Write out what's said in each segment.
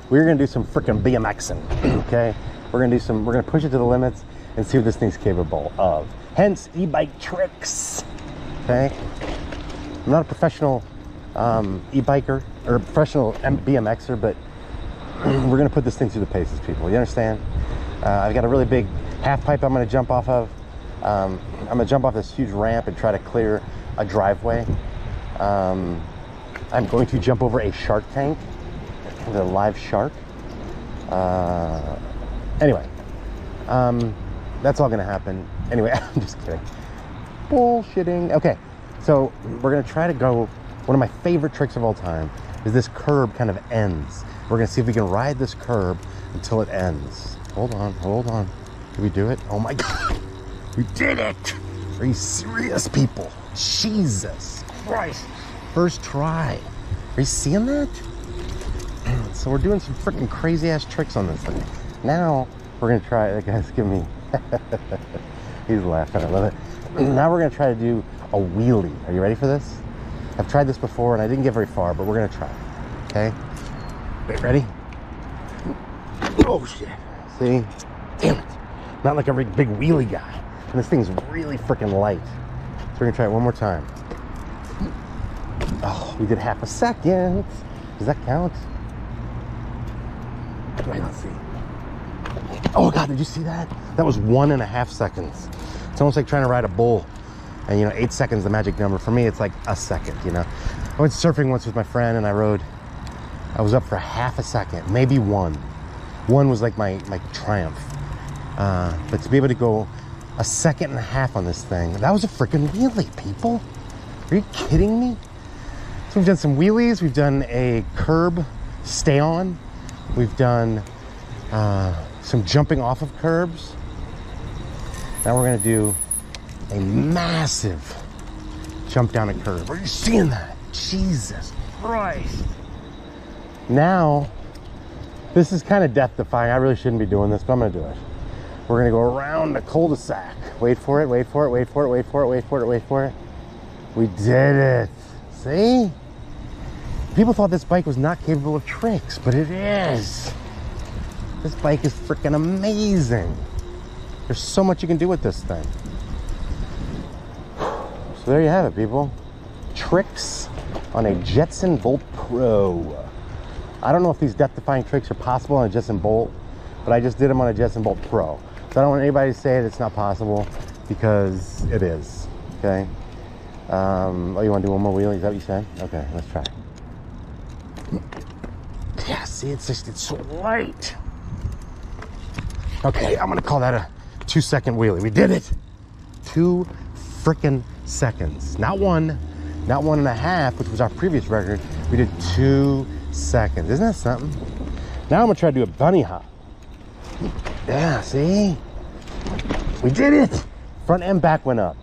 we're gonna do some freaking BMXing, okay? We're gonna push it to the limits and see what this thing's capable of. Hence, e-bike tricks, okay? I'm not a professional e-biker or a professional BMXer, but we're gonna put this thing through the paces, people. You understand? I've got a really big half pipe I'm gonna jump off of. I'm gonna jump off this huge ramp and try to clear a driveway. I'm going to jump over a shark tank, the live shark. Anyway, that's all gonna happen. Anyway, I'm just kidding. Bullshitting. Okay, so we're gonna try to go, one of my favorite tricks of all time is this curb kind of ends. We're gonna see if we can ride this curb until it ends. Hold on, hold on. Did we do it? Oh my God, we did it. Are you serious, people? Jesus Christ. First try. Are you seeing that? So we're doing some freaking crazy ass tricks on this thing. Now we're gonna try, that guy's giving me, he's laughing, I love it. Now we're gonna try to do a wheelie. Are you ready for this? I've tried this before and I didn't get very far, but we're gonna try it, okay? Wait, ready? Oh shit, see? Damn it. Not like a big wheelie guy. And this thing's really freaking light. So we're gonna try it one more time. Oh, we did half a second. Does that count? Wait, let's see. Oh God, did you see that? That was 1.5 seconds. It's almost like trying to ride a bull. And you know, 8 seconds, the magic number. For me, it's like a second, you know. I went surfing once with my friend and I was up for half a second, maybe one. One was like my triumph. But to be able to go 1.5 seconds on this thing, that was a freaking wheelie, people. Are you kidding me? So we've done some wheelies, we've done a curb stay on, we've done some jumping off of curbs. Now we're gonna do a massive jump down a curb. Are you seeing that? Jesus Christ. Now, this is kind of death defying. I really shouldn't be doing this, but I'm gonna do it. We're gonna go around the cul-de-sac. Wait for it, wait for it, wait for it, wait for it, wait for it, wait for it. We did it. See? People thought this bike was not capable of tricks, but it is. This bike is freaking amazing. There's so much you can do with this thing. So there you have it, people. Tricks on a Jetson Bolt Pro. I don't know if these death-defying tricks are possible on a Jetson Bolt, but I just did them on a Jetson Bolt Pro. So I don't want anybody to say that it's not possible, because it is, okay? Oh, you want to do one more wheelie? Is that what you said? Okay, let's try. Yeah, see, it's so light. Okay, I'm gonna call that a 2-second wheelie. We did it. 2 freaking seconds. Not 1, not 1.5, which was our previous record. We did 2 seconds. Isn't that something? Now I'm gonna try to do a bunny hop. Yeah, see? We did it. Front and back went up.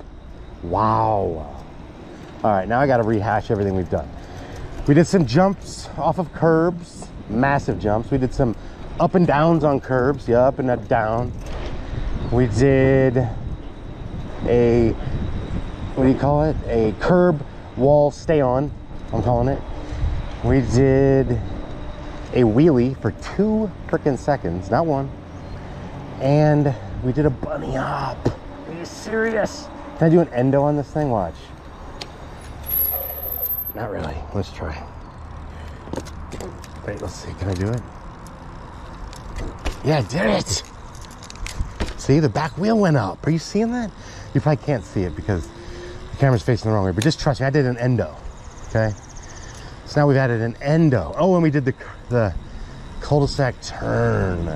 Wow. All right, now I gotta rehash everything we've done. We did some jumps off of curbs, massive jumps. We did some up and downs on curbs, yeah, up and down. We did a, what do you call it? A curb wall stay on, I'm calling it. We did a wheelie for 2 freaking seconds, not 1. And we did a bunny hop. Are you serious? Can I do an endo on this thing? Watch. Not really. Let's try. Wait, let's see. Can I do it? Yeah, I did it. See, the back wheel went up. Are you seeing that? You probably can't see it because the camera's facing the wrong way, but just trust me, I did an endo, okay? So now we've added an endo. Oh, and we did the cul-de-sac turn.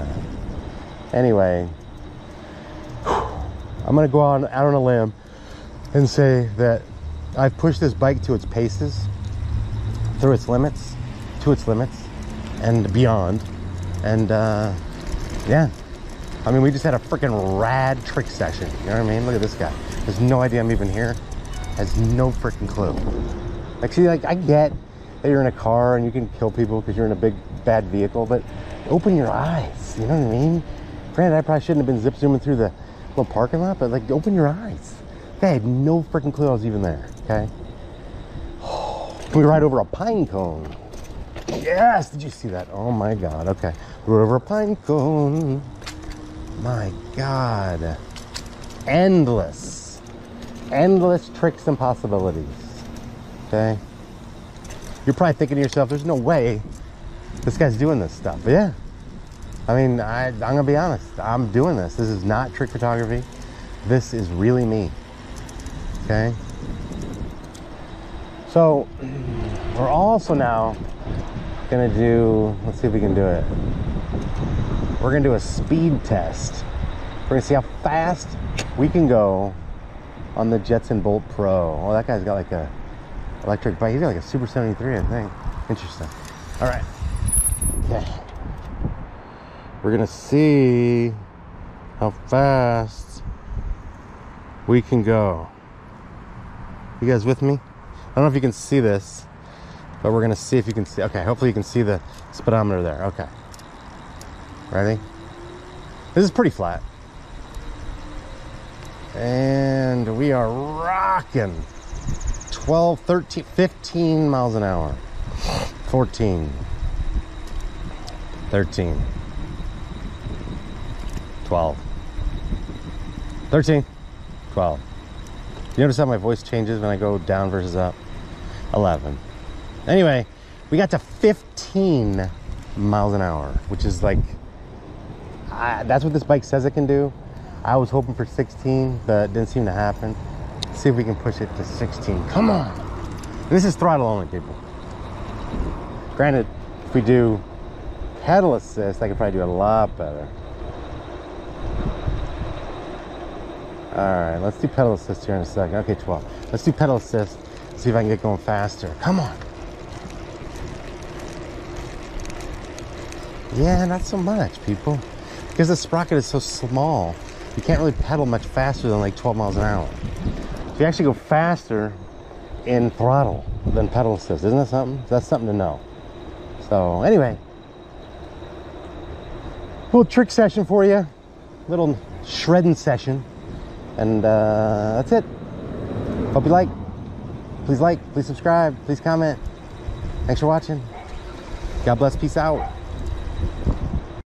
Anyway, I'm gonna go out on a limb and say that I've pushed this bike to its paces, through its limits, to its limits, and beyond. And yeah, I mean, we just had a freaking rad trick session. You know what I mean? Look at this guy. Has no idea I'm even here. Has no freaking clue. Like, see, like, I get that you're in a car and you can kill people because you're in a big, bad vehicle, but open your eyes. You know what I mean? Granted, I probably shouldn't have been zip zooming through the little parking lot, but like, open your eyes. I had no freaking clue I was even there, okay? We ride over a pine cone. Yes, did you see that? Oh my God, okay. Rode over a pine cone. My God. Endless tricks and possibilities, okay? You're probably thinking to yourself, there's no way this guy's doing this stuff. But yeah, I mean, I'm gonna be honest, I'm doing this. This is not trick photography. This is really me, okay? So we're also now gonna do, let's see if we can do it. We're gonna do a speed test. We're gonna see how fast we can go on the Jetson Bolt Pro. Oh, that guy's got like a electric bike. He's got like a Super 73, I think. Interesting. All right. Okay. We're gonna see how fast we can go. You guys with me? I don't know if you can see this, but we're gonna see if you can see. Okay, hopefully you can see the speedometer there. Okay. Ready? This is pretty flat. And we are rocking 12, 13, 15 miles an hour. 14, 13, 12, 13, 12. You notice how my voice changes when I go down versus up? 11. Anyway, we got to 15 miles an hour, which is like, that's what this bike says it can do. I was hoping for 16, but it didn't seem to happen. Let's see if we can push it to 16. Come on. And this is throttle only, people. Granted, if we do pedal assist, I could probably do a lot better. All right, let's do pedal assist here in a second. Okay, 12. Let's do pedal assist. See if I can get going faster. Come on. Yeah, not so much, people. Because the sprocket is so small, you can't really pedal much faster than like 12 miles an hour. So you actually go faster in throttle than pedal assist. Isn't that something? That's something to know. So anyway, little trick session for you. Little shredding session. And that's it. Hope you like. Please subscribe, please comment. Thanks for watching. God bless, peace out.